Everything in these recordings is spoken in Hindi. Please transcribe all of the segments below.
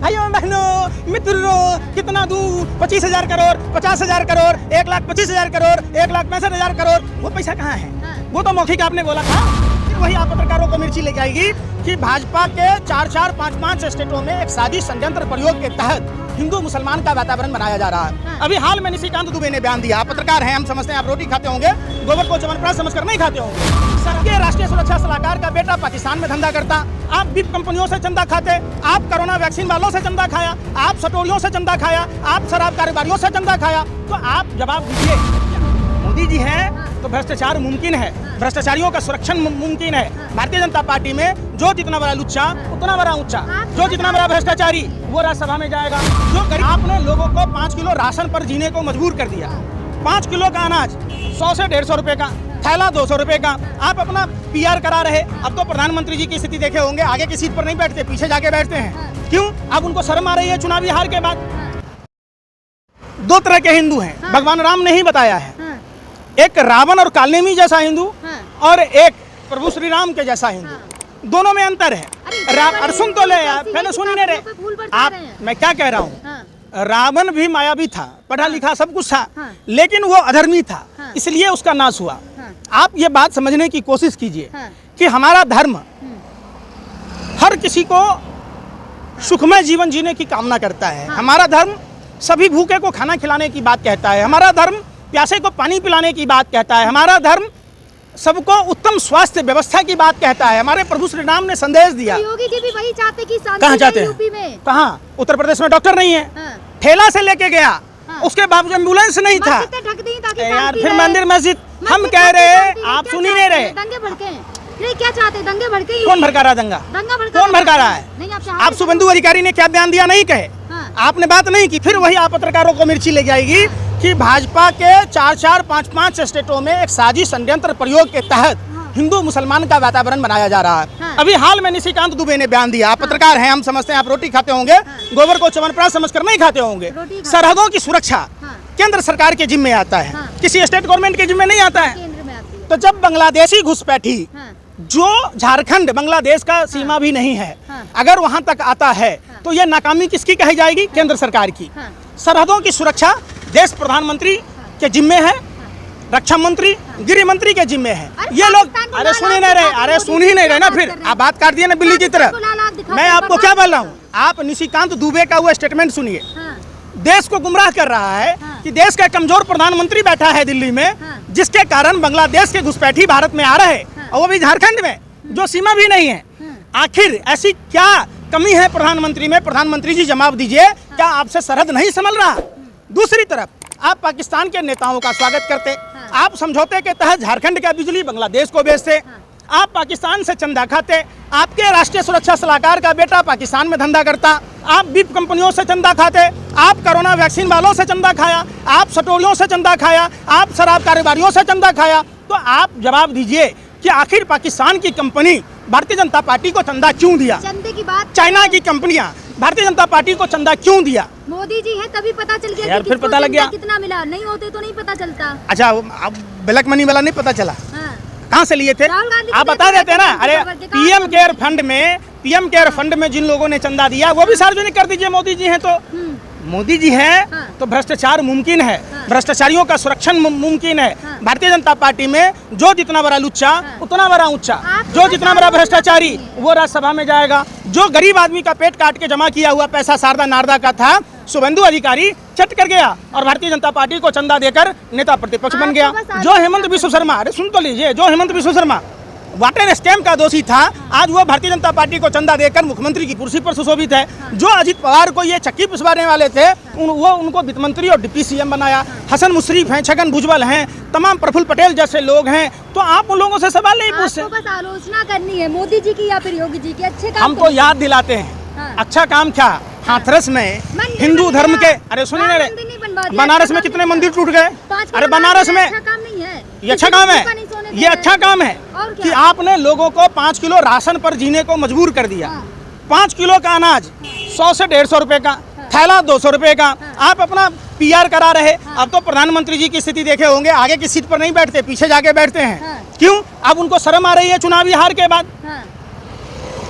भाइयों बहनों मित्रों, कितना दूर 25,000 करोड़, 50,000 करोड़, 1,25,000 करोड़, 1,65,000 करोड़, वो पैसा कहाँ है? वो तो मौखिक आपने बोला था। फिर वही आप पत्रकारों को मिर्ची लेके आएगी कि भाजपा के 4-4, 5-5 स्टेटों में एक साजिश षड्यंत्र प्रयोग के तहत हिंदू मुसलमान का वातावरण बनाया जा रहा है। अभी हाल में निशिकांत दुबे ने बयान दिया, आप पत्रकार हैं, हम समझते हैं आप रोटी खाते होंगे, गोबर को च्यवनप्राश समझकर नहीं खाते होंगे। सबके राष्ट्रीय सुरक्षा सलाहकार का बेटा पाकिस्तान में धंधा करता, आप बिप कंपनियों से चंदा खाते, आप कोरोना वैक्सीन वालों से चंदा खाया, आप सटोरियों से चंदा खाया, आप शराब कारोबारियों से चंदा खाया, तो आप जवाब दीजिए। मोदी जी हैं तो भ्रष्टाचार मुमकिन है, भ्रष्टाचारियों का सुरक्षण मुमकिन है। भारतीय जनता पार्टी में जो जितना बड़ा लुच्चा उतना बड़ा ऊंचा, जो जितना बड़ा भ्रष्टाचारी वो राज्यसभा में जाएगा। जो गरीब, आपने लोगों को 5 किलो राशन पर जीने को मजबूर कर दिया। 5 किलो का अनाज 100 से 150 रुपए का, थैला 200 रुपए का। आप अपना PR करा रहे। अब तो प्रधानमंत्री जी की स्थिति देखे होंगे, आगे की सीट पर नहीं बैठते, पीछे जाके बैठते हैं। क्यों? अब उनको शर्म आ रही है चुनावी हार के बाद। 2 तरह के हिंदू हैं, भगवान राम ने ही बताया है। एक रावण और कालनेमी जैसा हिंदू और एक प्रभु श्री राम के जैसा हिंदू। दोनों में अंतर है। सुन तो ले यार, पहले सुन ही नहीं रहे आप। मैं क्या कह रहा हूँ, रावण भी मायावी था, पढ़ा लिखा सब कुछ था, लेकिन वो अधर्मी था, इसलिए उसका नाश हुआ। आप ये बात समझने की कोशिश कीजिए कि हमारा धर्म हर किसी को सुखमय जीवन जीने की कामना करता है। हमारा धर्म सभी भूखे को खाना खिलाने की बात कहता है। हमारा धर्म प्यासे को पानी पिलाने की बात कहता है। हमारा धर्म सबको उत्तम स्वास्थ्य व्यवस्था की बात कहता है। हमारे प्रभु श्री राम ने संदेश दिया। योगी जी भी वही चाहते कि कहाँ चाहते हैं? यूपी में। कहाँ? उत्तर प्रदेश में डॉक्टर नहीं है। ठेला से लेके गया, उसके बावजूद एम्बुलेंस नहीं था यार। फिर मंदिर मस्जिद हम कह रहे, आप सुन ही नहीं रहे। दंगे भड़के, क्या चाहते? दंगे भड़के। कौन भड़का रहा है दंगा? कौन भड़का रहा है? आप शुभेंदु अधिकारी ने क्या बयान दिया? नहीं कहे, आपने बात नहीं की। फिर वही आप पत्रकारों को मिर्ची लेके आएगी कि भाजपा के 4-4, 5-5 स्टेटों में एक साजिश षड्यंत्र प्रयोग के तहत हिंदू मुसलमान का वातावरण बनाया जा रहा है। अभी हाल में निशिकांत दुबे ने बयान दिया, आप पत्रकार हैं, हम समझते हैं आप रोटी खाते होंगे, गोबर को च्यवनप्राश समझकर नहीं खाते होंगे। सरहदों की सुरक्षा केंद्र सरकार के जिम्मे आता है, किसी स्टेट गवर्नमेंट के जिम्मे नहीं आता है। तो जब बांग्लादेशी घुसपैठी, जो झारखंड बांग्लादेश का सीमा भी नहीं है, अगर वहां तक आता है तो ये नाकामी किसकी कही जाएगी? केंद्र सरकार की। सरहदों की सुरक्षा देश प्रधानमंत्री के जिम्मे है, रक्षा मंत्री, गृह मंत्री के जिम्मे है। ये लोग अरे सुन ही नहीं रहे, अरे सुन ही नहीं रहे ना। फिर आप बात काट दिए ना बिल्ली की तरह। मैं आपको क्या बोल रहा हूँ, आप निशिकांत दुबे का वो स्टेटमेंट सुनिए। देश को गुमराह कर रहा है कि देश का कमजोर प्रधानमंत्री बैठा है दिल्ली में, जिसके कारण बांग्लादेश के घुसपैठी भारत में आ रहे, और वो भी झारखंड में, जो सीमा भी नहीं है। आखिर ऐसी क्या कमी है प्रधानमंत्री में? प्रधानमंत्री जी जवाब दीजिए, क्या आपसे सरहद नहीं संभल रहा? दूसरी तरफ आप पाकिस्तान के नेताओं का स्वागत करते, आप समझौते के तहत झारखंड का बिजली बांग्लादेश को बेचते, आप पाकिस्तान से चंदा खाते, आपके राष्ट्रीय सुरक्षा सलाहकार का बेटा पाकिस्तान में धंधा करता, आप बिप कंपनियों से चंदा खाते, आप कोरोना वैक्सीन वालों से चंदा खाया, आप सटोरियों से चंदा खाया, आप शराब कारोबारियों से चंदा खाया। तो आप जवाब दीजिए कि आखिर पाकिस्तान की कंपनी भारतीय जनता पार्टी को चंदा क्यों दिया? चंदे की बात, चाइना की कंपनियां भारतीय जनता पार्टी को चंदा क्यों दिया? मोदी जी है तभी पता चल गया यार, फिर पता लग गया कितना मिला, नहीं होते तो नहीं पता चलता। अच्छा, अब ब्लैक मनी वाला नहीं पता चला? कहाँ से लिए थे आप बता देते ना। अरे पीएम केयर फंड में जिन लोगों ने चंदा दिया वो भी सार्वजनिक कर दीजिए। मोदी जी हैं तो मोदी जी हैं तो भ्रष्टाचार मुमकिन है, भ्रष्टाचारियों का सुरक्षण मुमकिन है। भारतीय जनता पार्टी में जो जितना बड़ा लुच्चा उतना बड़ा ऊंचा, जो जितना बड़ा भ्रष्टाचारी वो राज्यसभा में जाएगा। जो गरीब आदमी का पेट काट के जमा किया हुआ पैसा शारदा नारदा का था, शुभेंदु अधिकारी चट कर गया और भारतीय जनता पार्टी को चंदा देकर नेता प्रतिपक्ष बन गया। जो हेमंत बिश्व शर्मा, अरे सुन तो लीजिए, जो हेमंत बिश्व शर्मा वाटर स्कैम का दोषी था, आज वो भारतीय जनता पार्टी को चंदा देकर मुख्यमंत्री की कुर्सी पर सुशोभित है। जो अजित पवार को ये चक्की पिसवाने वाले थे, वो उनको वित्त मंत्री और डिप्टी CM बनाया। हसन मुशर्रफ हैं, छगन भुजबल हैं, तमाम प्रफुल्ल पटेल जैसे लोग हैं। तो आप उन लोगों से सवाल नहीं पूछते। आपको बस आलोचना करनी है मोदी जी की या फिर योगी जी की। अच्छे काम हमको याद दिलाते हैं। अच्छा काम क्या? हाथरस में हिंदू धर्म के, अरे सुनिए ना रे, बनारस में कितने मंदिर टूट गए? अरे बनारस में ये अच्छा काम है, ये अच्छा काम है कि आपने लोगों को 5 किलो राशन पर जीने को मजबूर कर दिया। 5 किलो का अनाज 100 से 150 रुपए का, थैला 200 रुपए का। आप अपना PR करा रहे। अब तो प्रधानमंत्री जी की स्थिति देखे होंगे, आगे की सीट पर नहीं बैठते, पीछे जाके बैठते हैं। क्यों? अब उनको शर्म आ रही है चुनावी हार के बाद।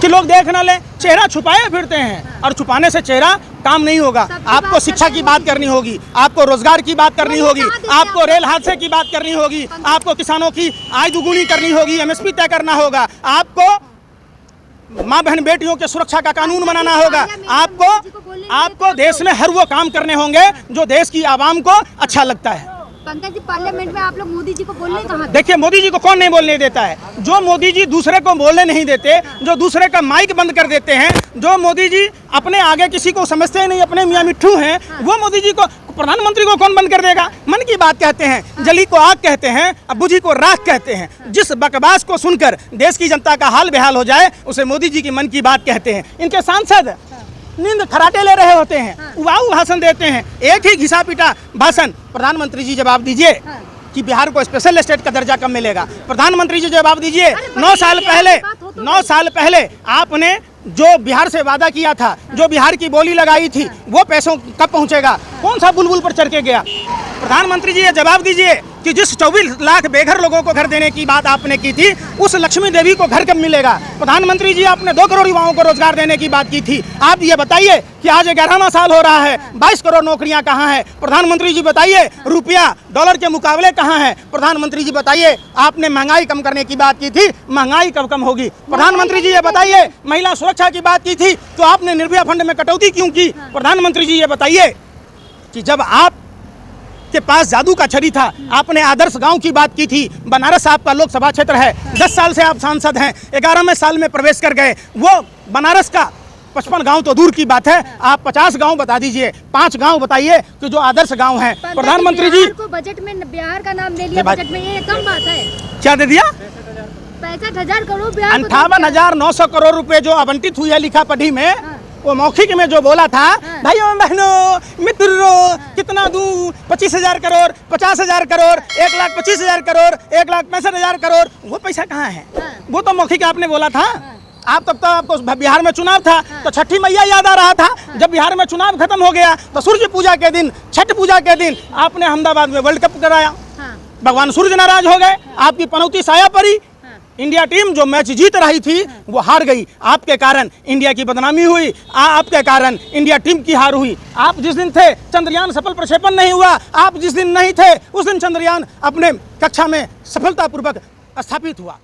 कि लोग देख ना ले, चेहरा छुपाए फिरते हैं और छुपाने से चेहरा काम नहीं होगा। आपको शिक्षा की बात करनी होगी, आपको रोजगार की बात करनी होगी, आपको रेल हादसे की बात करनी होगी, आपको किसानों की आय दुगुनी करनी होगी, एमएसपी तय करना होगा, आपको माँ बहन बेटियों के सुरक्षा का कानून बनाना होगा, आपको देश में हर वो काम करने होंगे जो देश की आवाम को अच्छा लगता है। पंकज जी, पार्लियामेंट में आप लोग मोदी जी को बोलने कहाँ? देखिए, मोदी जी को कौन नहीं बोलने देता है? जो मोदी जी दूसरे को बोलने नहीं देते, जो दूसरे का माइक बंद कर देते हैं, जो मोदी जी अपने आगे किसी को समझते ही नहीं, अपने मियाँ मिट्ठू हैं, वो मोदी जी को, प्रधानमंत्री को कौन बंद कर देगा? मन की बात कहते हैं, जली को आग कहते हैं, अब बुझी को राख कहते हैं। जिस बकवास को सुनकर देश की जनता का हाल बेहाल हो जाए, उसे मोदी जी की मन की बात कहते हैं। इनके सांसद नींद खराटे ले रहे होते हैं, उबाऊ भाषण देते हैं, एक ही घिसा पीटा भाषण। प्रधानमंत्री जी जवाब दीजिए कि बिहार को स्पेशल स्टेट का दर्जा कब मिलेगा? प्रधानमंत्री जी जवाब दीजिए, 9 साल पहले आपने जो बिहार से वादा किया था, जो बिहार की बोली लगाई थी, वो पैसों कब पहुंचेगा? कौन सा बुलबुल पर चढ़ के गया? प्रधानमंत्री जी ये जवाब दीजिए कि जिस 24 लाख बेघर लोगों को घर देने की बात आपने की थी, उस लक्ष्मी देवी को घर कब मिलेगा? प्रधानमंत्री जी आपने 2 करोड़ युवाओं को रोजगार देने की बात की थी। आप ये बताइए कि आज 11वां साल हो रहा है, 22 करोड़ नौकरियां कहाँ हैं? प्रधानमंत्री जी बताइए, रुपया डॉलर के मुकाबले कहाँ है? प्रधानमंत्री जी बताइए, आपने महंगाई कम करने की बात की थी, महंगाई कब कम होगी? प्रधानमंत्री जी ये बताइए, महिला सुरक्षा की बात की थी, तो आपने निर्भया फंड में कटौती क्यों की? प्रधानमंत्री जी ये बताइए कि जब आप के पास जादू का छड़ी था, आपने आदर्श गांव की बात की थी। बनारस आपका लोकसभा क्षेत्र है, 10 साल से आप सांसद हैं, 11वें साल में प्रवेश कर गए। वो बनारस का 55 गांव तो दूर की बात है, आप 50 गांव बता दीजिए, 5 गांव बताइए कि जो आदर्श गांव हैं। प्रधानमंत्री जी को बजट में बिहार का नाम ले लिया, बजट में ये कम बात है। क्या दे दिया? 65,000 करोड़। 58,900 करोड़ रुपए जो आवंटित हुई है लिखा पढ़ी में, वो मौखिक में जो बोला था, भाइयों बहनों मित्रों, कितना दूं? 25,000 करोड़, 50,000 करोड़, 1,25,000 करोड़, 1,65,000 करोड़, वो पैसा कहाँ है? वो तो मौखिक आपने बोला था। आप तब तक आपको बिहार में चुनाव था तो छठी मैया याद आ रहा था। जब बिहार में चुनाव खत्म हो गया तो सूर्य पूजा के दिन, छठ पूजा के दिन आपने अहमदाबाद में वर्ल्ड कप कराया। भगवान सूर्य नाराज हो गए, आपकी पनौती साया पड़ी। इंडिया टीम जो मैच जीत रही थी वो हार गई, आपके कारण इंडिया की बदनामी हुई, आपके कारण इंडिया टीम की हार हुई। आप जिस दिन थे चंद्रयान सफल प्रक्षेपण नहीं हुआ, आप जिस दिन नहीं थे उस दिन चंद्रयान अपने कक्षा में सफलतापूर्वक स्थापित हुआ।